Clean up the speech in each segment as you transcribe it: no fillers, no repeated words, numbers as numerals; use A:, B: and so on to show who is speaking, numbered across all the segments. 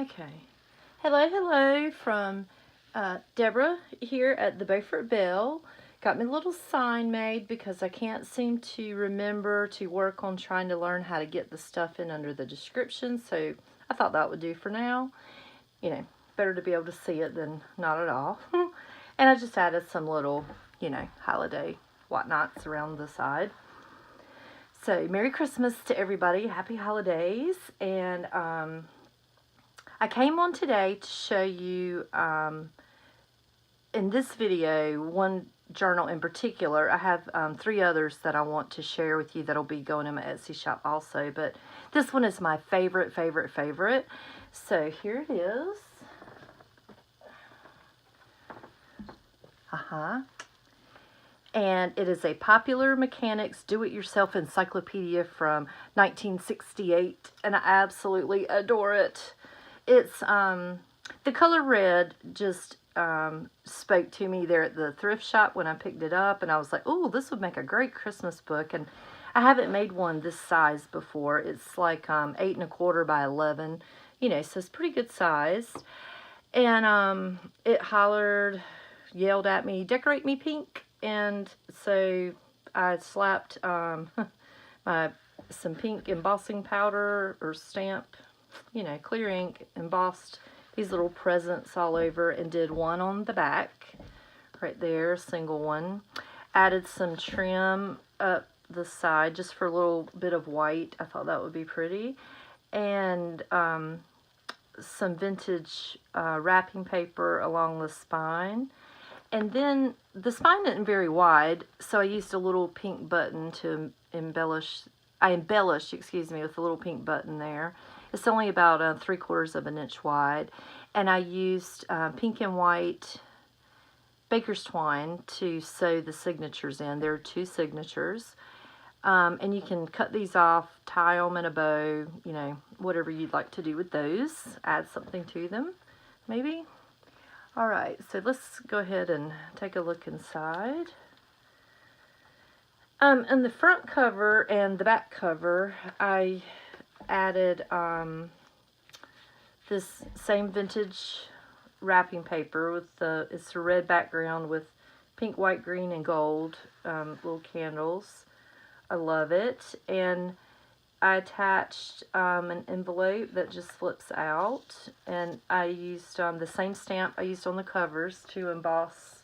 A: Okay. Hello from Deborah here at the Beaufort Bell. Got me a little sign made because I can't seem to remember to work on trying to learn how to get the stuff in under the description, so I thought that would do for now. You know, better to be able to see it than not at all. And I just added some little, holiday whatnots around the side. So, Merry Christmas to everybody. Happy holidays. And I came on today to show you, in this video, one journal in particular. I have 3 others that I want to share with you that'll be going in my Etsy shop also, but this one is my favorite. So here it is. And it is a Popular Mechanics Do-It-Yourself Encyclopedia from 1968, and I absolutely adore it. It's, the color red just spoke to me there at the thrift shop when I picked it up, and I was like, oh, this would make a great Christmas book. And I haven't made one this size before. It's like 8 1/4 by 11, so it's pretty good size. And it yelled at me, decorate me pink. And so I slapped some pink embossing powder or stamp, clear ink, embossed these little presents all over, and did one on the back right there, single one. Added some trim up the side just for a little bit of white. I thought that would be pretty. And some vintage wrapping paper along the spine. And then the spine isn't very wide, so I used a little pink button to embellish. I embellished, with a little pink button there. It's only about 3/4 of an inch wide. And I used pink and white baker's twine to sew the signatures in. There are 2 signatures. And you can cut these off, tie them in a bow, whatever you'd like to do with those. Add something to them, maybe. Alright, so let's go ahead and take a look inside. In the front cover and the back cover, I added this same vintage wrapping paper with it's a red background with pink, white, green, and gold little candles. I love it. And I attached an envelope that just flips out, and I used the same stamp I used on the covers to emboss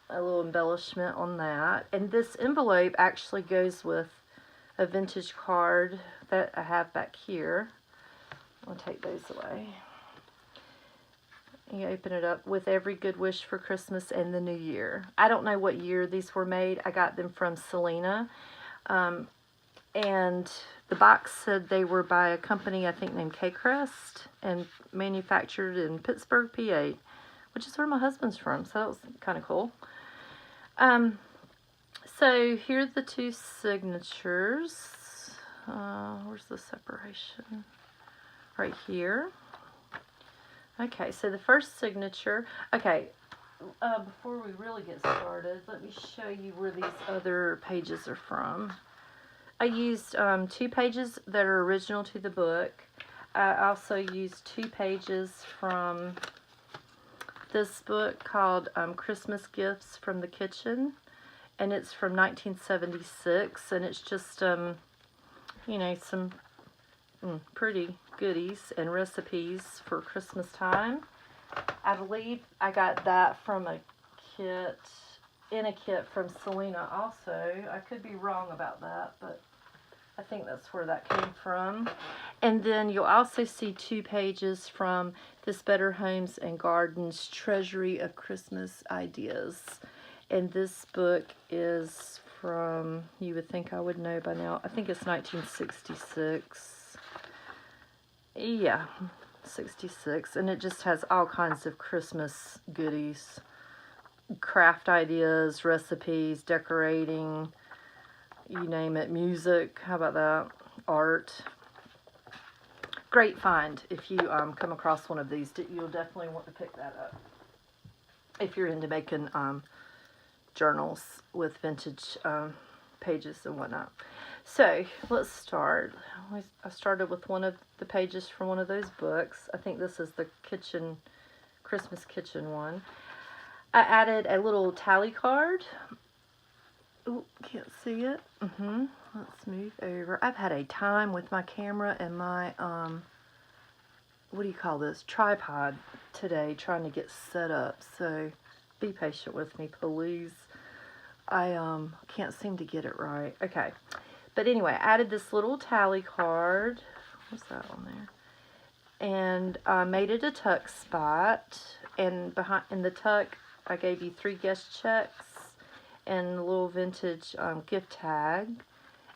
A: a little embellishment on that. And this envelope actually goes with a vintage card that I have back here. I'll take those away. You open it up with every good wish for Christmas and the New Year. I don't know what year these were made. I got them from Selena. And the box said they were by a company, I think, named K-Crest, and manufactured in Pittsburgh, PA, which is where my husband's from, so that was kind of cool. So here are the 2 signatures. Where's the separation? Right here. Okay, so the first signature. Okay, before we really get started, let me show you where these other pages are from. I used 2 pages that are original to the book. I also used 2 pages from this book called Christmas Gifts from the Kitchen, and it's from 1976, and it's just some pretty goodies and recipes for Christmas time. I believe I got that from a kit from Selena also. I could be wrong about that, but I think that's where that came from. And then you'll also see 2 pages from this Better Homes and Gardens Treasury of Christmas Ideas. And this book is from, you would think I would know by now, I think it's 1966. Yeah, 66. And it just has all kinds of Christmas goodies. Craft ideas, recipes, decorating, you name it, music, how about that, art. Great find. If you come across one of these, you'll definitely want to pick that up if you're into making journals with vintage pages and whatnot. So let's start. I started with one of the pages from one of those books. I think this is the kitchen, Christmas kitchen one. I added a little tally card. Oh, can't see it. Let's move over. I've had a time with my camera and my, what do you call this? Tripod today, trying to get set up. So be patient with me, please. I can't seem to get it right. Okay. But anyway, I added this little tally card. What's that on there? And I made it a tuck spot. And behind in the tuck, I gave you 3 guest checks and a little vintage gift tag.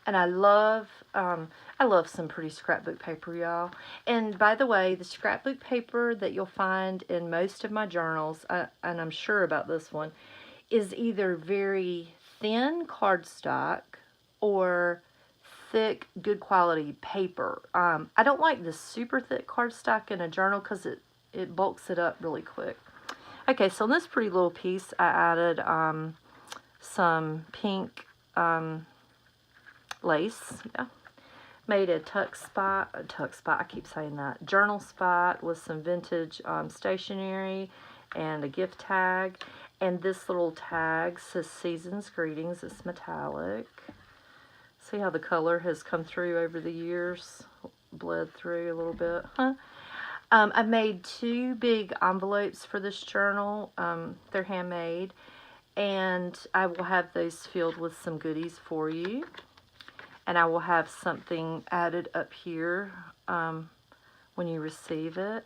A: And I love some pretty scrapbook paper, y'all. And by the way, the scrapbook paper that you'll find in most of my journals, and I'm sure about this one, is either very thin cardstock or thick, good quality paper. I don't like the super thick cardstock in a journal because it bulks it up really quick. Okay, so in this pretty little piece, I added some pink lace. Yeah. Made a tuck spot, I keep saying that, journal spot with some vintage stationery and a gift tag. And this little tag says Season's Greetings. It's metallic. See how the color has come through over the years? Bled through a little bit. Huh? I made 2 big envelopes for this journal. They're handmade. And I will have those filled with some goodies for you. And I will have something added up here when you receive it.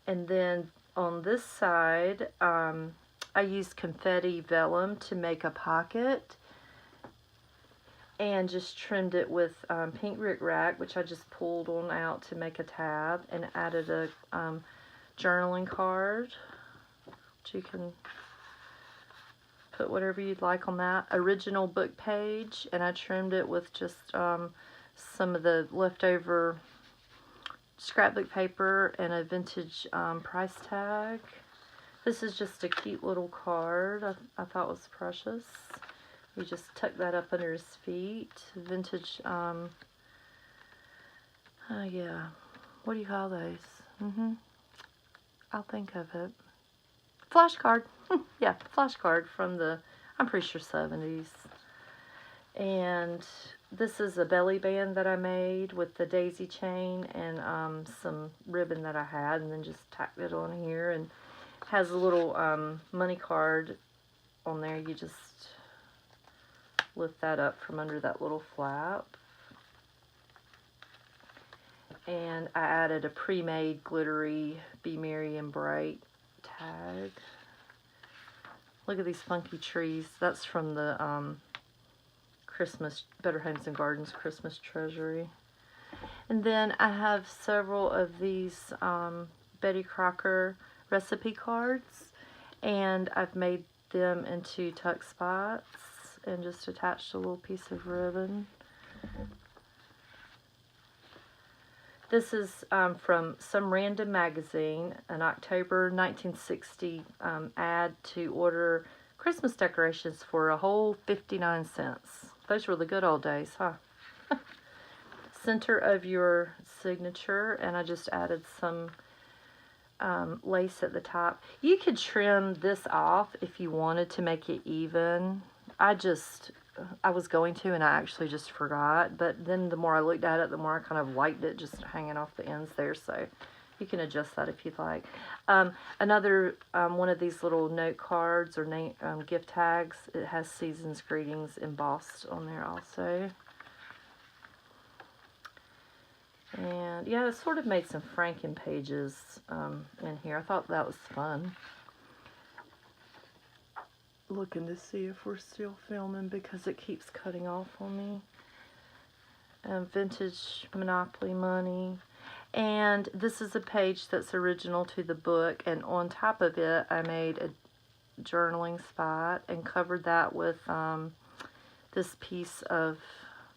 A: And then on this side, I used confetti vellum to make a pocket. And just trimmed it with pink rickrack, which I just pulled on out to make a tab, and added a journaling card, which you can put whatever you'd like on that. Original book page, and I trimmed it with just some of the leftover scrapbook paper and a vintage price tag. This is just a cute little card I thought was precious. You just tuck that up under his feet. Vintage, yeah, what do you call those? I'll think of it. Flashcard. Yeah, flashcard from the, I'm pretty sure 70s. And this is a belly band that I made with the daisy chain and some ribbon that I had, and then just tacked it on here, and has a little money card on there. You just lift that up from under that little flap. And I added a pre-made glittery Be Merry and Bright tag. Look at these funky trees. That's from the Christmas, Better Homes and Gardens Christmas Treasury. And then I have several of these Betty Crocker recipe cards, and I've made them into tuck spots and just attached a little piece of ribbon. This is from some random magazine, an October 1960 ad to order Christmas decorations for a whole 59 cents. Those were the good old days, huh? Center of your signature, and I just added some lace at the top. You could trim this off if you wanted to make it even. I was going to, and I actually just forgot. But then the more I looked at it, the more I kind of liked it just hanging off the ends there. So you can adjust that if you'd like. Another one of these little note cards or gift tags. It has Season's Greetings embossed on there also. And yeah, I sort of made some Franken pages in here. I thought that was fun. Looking to see if we're still filming because it keeps cutting off on me. Vintage Monopoly money. And this is a page that's original to the book, and on top of it I made a journaling spot and covered that with this piece of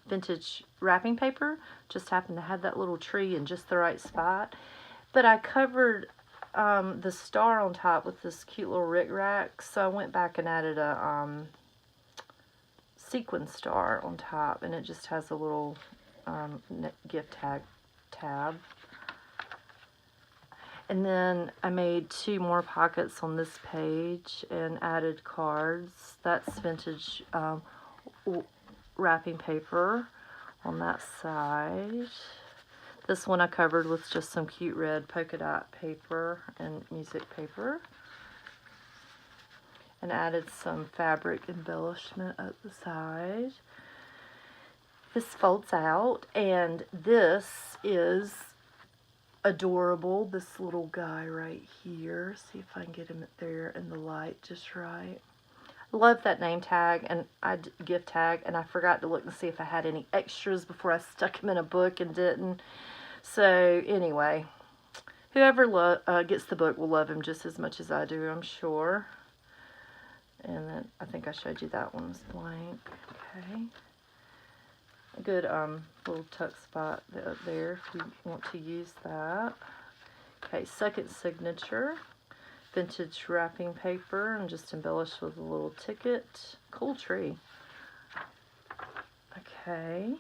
A: vintage wrapping paper. Just happened to have that little tree in just the right spot. But I covered the star on top with this cute little rickrack, so I went back and added a sequin star on top, and it just has a little gift tag tab. And then I made 2 more pockets on this page and added cards. That's vintage wrapping paper on that side. This one I covered with just some cute red polka dot paper and music paper. And added some fabric embellishment at the side. This folds out, and this is adorable, this little guy right here. See if I can get him there in the light just right. Love that name tag and gift tag, and I forgot to look and see if I had any extras before I stuck him in a book and didn't. So anyway, whoever gets the book will love him just as much as I do, I'm sure. And then I think I showed you that one's blank. Okay. A good little tuck spot there if you want to use that. Okay, second signature, vintage wrapping paper, and just embellished with a little ticket. Cool tree. Okay,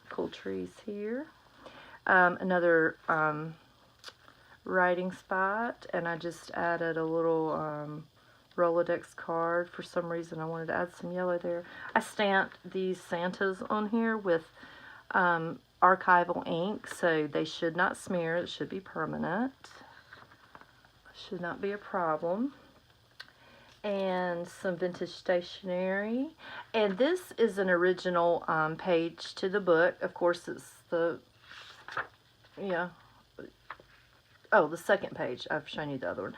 A: cool trees here. Another writing spot, and I just added a little Rolodex card. For some reason I wanted to add some yellow there. I stamped these Santas on here with archival ink, so they should not smear. It should be permanent. Should not be a problem. And some vintage stationery. And this is an original page to the book. Of course, it's the, yeah. Oh, the second page. I've shown you the other one.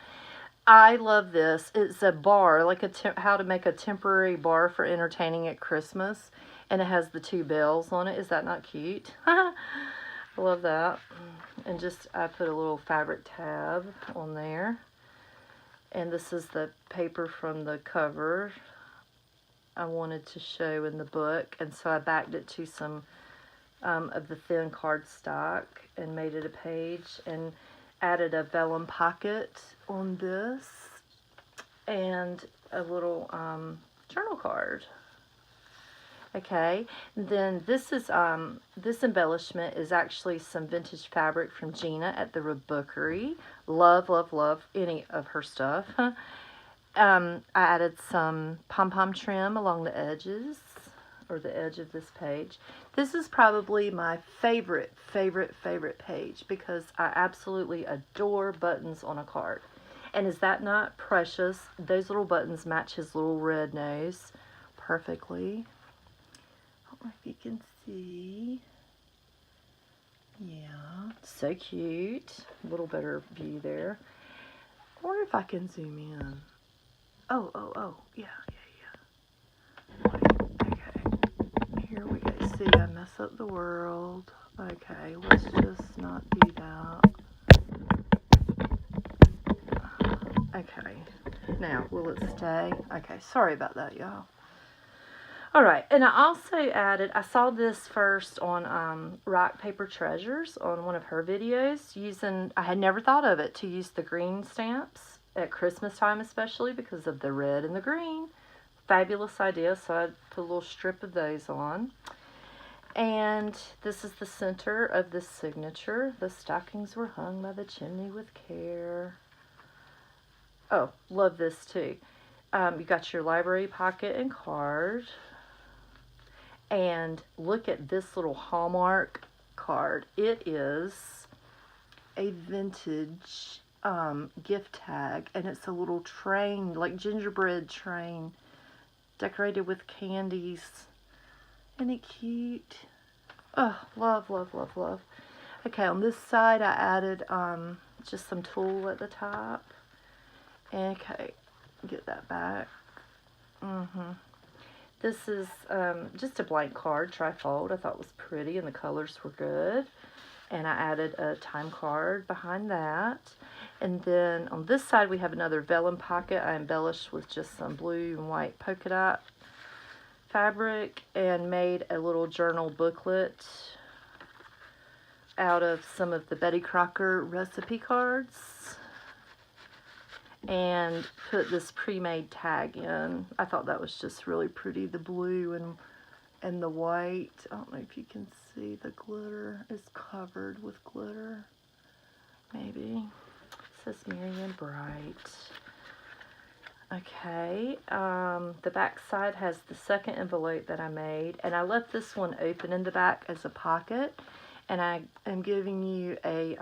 A: I love this. It's a bar, like how to make a temporary bar for entertaining at Christmas. And it has the 2 bells on it. Is that not cute? I love that. And just, I put a little fabric tab on there. And this is the paper from the cover I wanted to show in the book. And so I backed it to some of the thin cardstock and made it a page. And added a vellum pocket on this and a little journal card. Okay, then this is this embellishment is actually some vintage fabric from Gina at the Bookery. Love, love, love any of her stuff. I added some pom-pom trim along the edges, or the edge of this page. This is probably my favorite page because I absolutely adore buttons on a card. And is that not precious? Those little buttons match his little red nose perfectly. I don't know if you can see. Yeah, so cute. A little better view there. I wonder if I can zoom in. Oh, yeah. Here we go. See, I mess up the world. Okay, let's just not do that. Okay, now, will it stay? Okay, sorry about that, y'all. Alright, and I also added, I saw this first on Rock Paper Treasures on one of her videos, I had never thought of it, to use the green stamps at Christmas time especially because of the red and the green. Fabulous idea, so I put a little strip of those on. And this is the center of this signature. The stockings were hung by the chimney with care. Oh, love this too. You got your library pocket and card. And look at this little Hallmark card. It is a vintage gift tag, and it's a little train, like gingerbread train, decorated with candies. Isn't it cute? Oh, love, love, love, love. Okay, on this side I added just some tulle at the top. Okay, get that back. This is just a blank card, trifold. I thought it was pretty and the colors were good. And I added a time card behind that. And then on this side we have another vellum pocket. I embellished with just some blue and white polka dot fabric and made a little journal booklet out of some of the Betty Crocker recipe cards. And put this pre-made tag in. I thought that was just really pretty, the blue and And the white, I don't know if you can see, the glitter is covered with glitter. Maybe. It says Marian Bright. Okay, the back side has the second envelope that I made, and I left this one open in the back as a pocket, and I am giving you a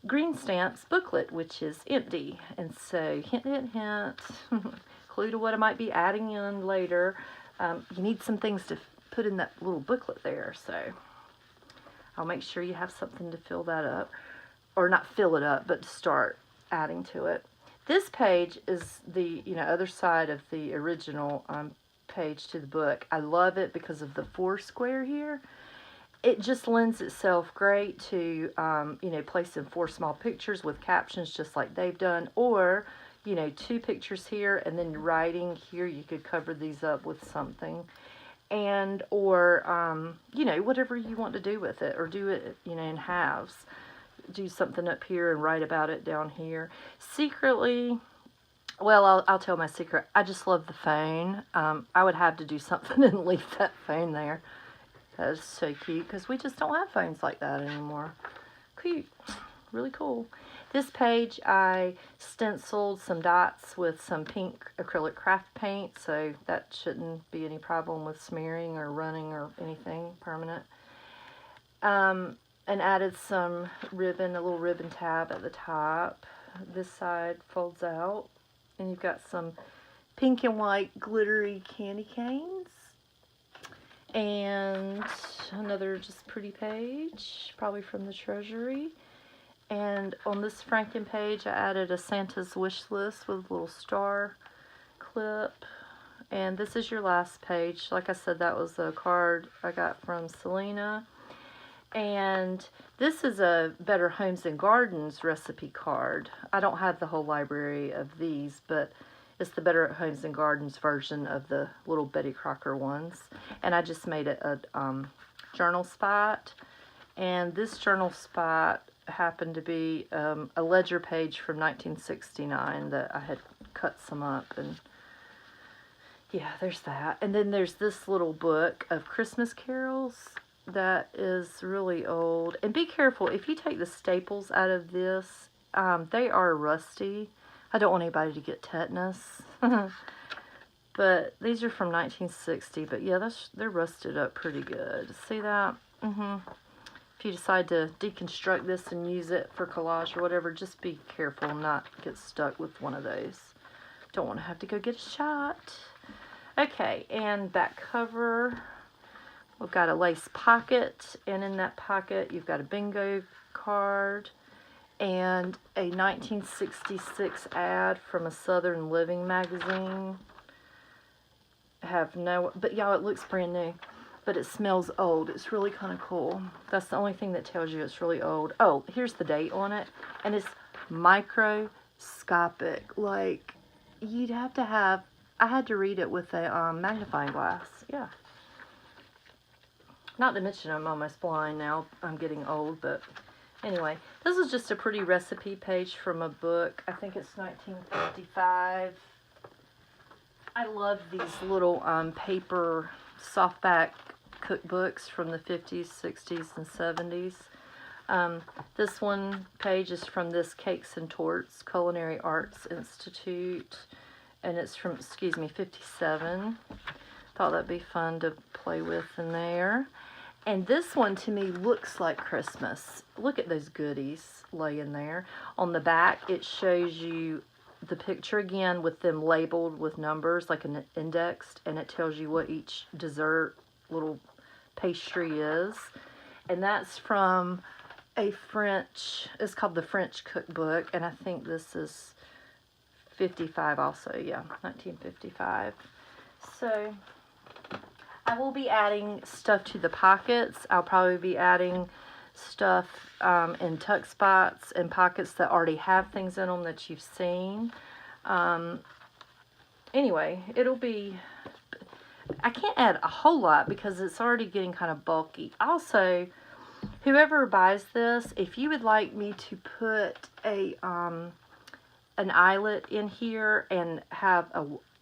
A: Green Stamps booklet, which is empty. And so, hint, hint, hint, clue to what I might be adding in later. You need some things to put in that little booklet there, so I'll make sure you have something to fill that up, or not fill it up, but to start adding to it. This page is the other side of the original page to the book. I love it because of the foursquare here. It just lends itself great to placing 4 small pictures with captions just like they've done, or 2 pictures here and then writing here. You could cover these up with something, and or whatever you want to do with it, or do it in halves. Do something up here and write about it down here. Secretly, well, I'll tell my secret. I just love the phone. I would have to do something and leave that phone there. That is so cute, because we just don't have phones like that anymore. Cute. Really cool. This page I stenciled some dots with some pink acrylic craft paint, so that shouldn't be any problem with smearing or running or anything permanent. And added some ribbon, a little ribbon tab at the top. This side folds out, and you've got some pink and white glittery candy canes. And another just pretty page, probably from the Treasury. And on this Franken page, I added a Santa's wish list with a little star clip. And this is your last page. Like I said, that was a card I got from Selena. And this is a Better Homes and Gardens recipe card. I don't have the whole library of these, but it's the Better Homes and Gardens version of the little Betty Crocker ones. And I just made it a journal spot. And this journal spot happened to be a ledger page from 1969 that I had cut some up. And yeah, there's that. And then there's this little book of Christmas carols that is really old. And be careful, if you take the staples out of this, they are rusty. I don't want anybody to get tetanus. But these are from 1960. But yeah, they're rusted up pretty good. See that? If you decide to deconstruct this and use it for collage or whatever, just be careful not get stuck with one of those. Don't want to have to go get a shot. Okay, and back cover. We've got a lace pocket, and in that pocket you've got a bingo card and a 1966 ad from a Southern Living magazine. But y'all, it looks brand new, but it smells old. It's really kind of cool. That's the only thing that tells you it's really old. Oh, here's the date on it, and it's microscopic. Like, you'd have to have, I had to read it with a magnifying glass. Yeah. Not to mention I'm almost blind now. I'm getting old, but anyway. This is just a pretty recipe page from a book. I think it's 1955. I love these little paper softback cookbooks from the 50s, 60s, and 70s. This one page is from this Cakes and Torts Culinary Arts Institute, and it's from, 57. Thought that'd be fun to play with in there. And this one to me looks like Christmas. Look at those goodies laying there. On the back, it shows you the picture again with them labeled with numbers, like an indexed, and it tells you what each dessert little pastry is. And that's from a French, it's called the French Cookbook, and I think this is 55 also, yeah, 1955. So I will be adding stuff to the pockets. I'll probably be adding stuff in tuck spots and pockets that already have things in them that you've seen. Anyway, it'll be, I can't add a whole lot because it's already getting kind of bulky. Also, whoever buys this, if you would like me to put a an eyelet in here and have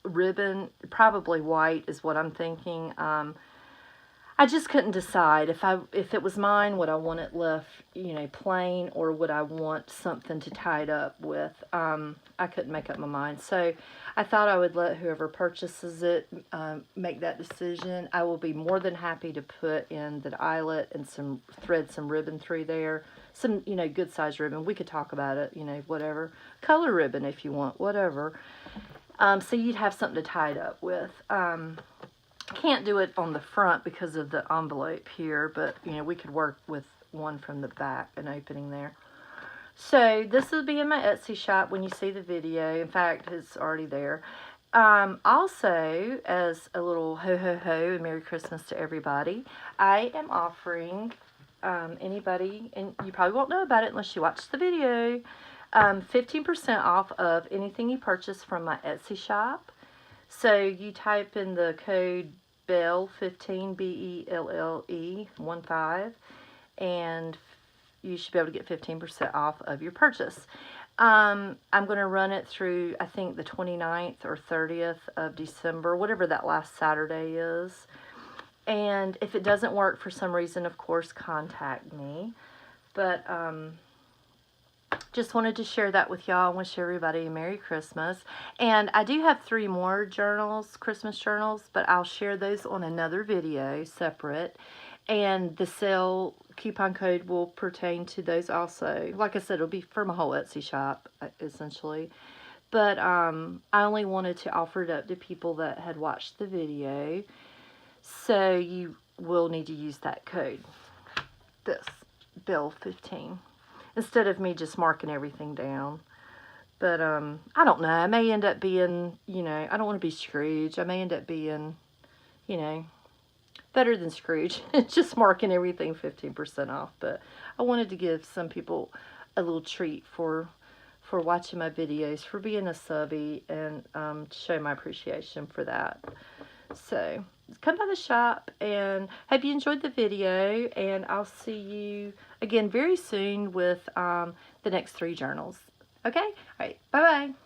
A: ribbon, probably white is what I'm thinking. I just couldn't decide if it was mine, would I want it left, you know, plain, or would I want something to tie it up with? I couldn't make up my mind. So I thought I would let whoever purchases it make that decision. I will be more than happy to put in the eyelet and thread some ribbon through there. Some, you know, good size ribbon. We could talk about it, you know, whatever. Color ribbon if you want, whatever. So you'd have something to tie it up with. Can't do it on the front because of the envelope here, but you know, we could work with one from the back, an opening there. So this will be in my Etsy shop when you see the video. In fact, it's already there. Also, as a little ho ho ho and Merry Christmas to everybody, I am offering anybody, and you probably won't know about it unless you watch the video, 15% off of anything you purchase from my Etsy shop. So you type in the code BELLE15, BELLE 15, and you should be able to get 15% off of your purchase. I'm going to run it through, I think, the 29th or 30th of December, whatever that last Saturday is. And if it doesn't work for some reason, of course, contact me. But just wanted to share that with y'all and wish everybody a Merry Christmas. And I do have 3 more journals, Christmas journals, but I'll share those on another video separate. And the sale coupon code will pertain to those also. Like I said, it'll be for my whole Etsy shop, essentially. But I only wanted to offer it up to people that had watched the video. So you will need to use that code, this, BELLE15. Instead of me just marking everything down. But, I don't know. I may end up being, you know, I don't want to be Scrooge. I may end up being, you know, better than Scrooge. Just marking everything 15% off. But I wanted to give some people a little treat for watching my videos, for being a subby, and show my appreciation for that. So, come by the shop, and hope you enjoyed the video, and I'll see you again very soon with the next 3 journals. Okay? All right. Bye-bye.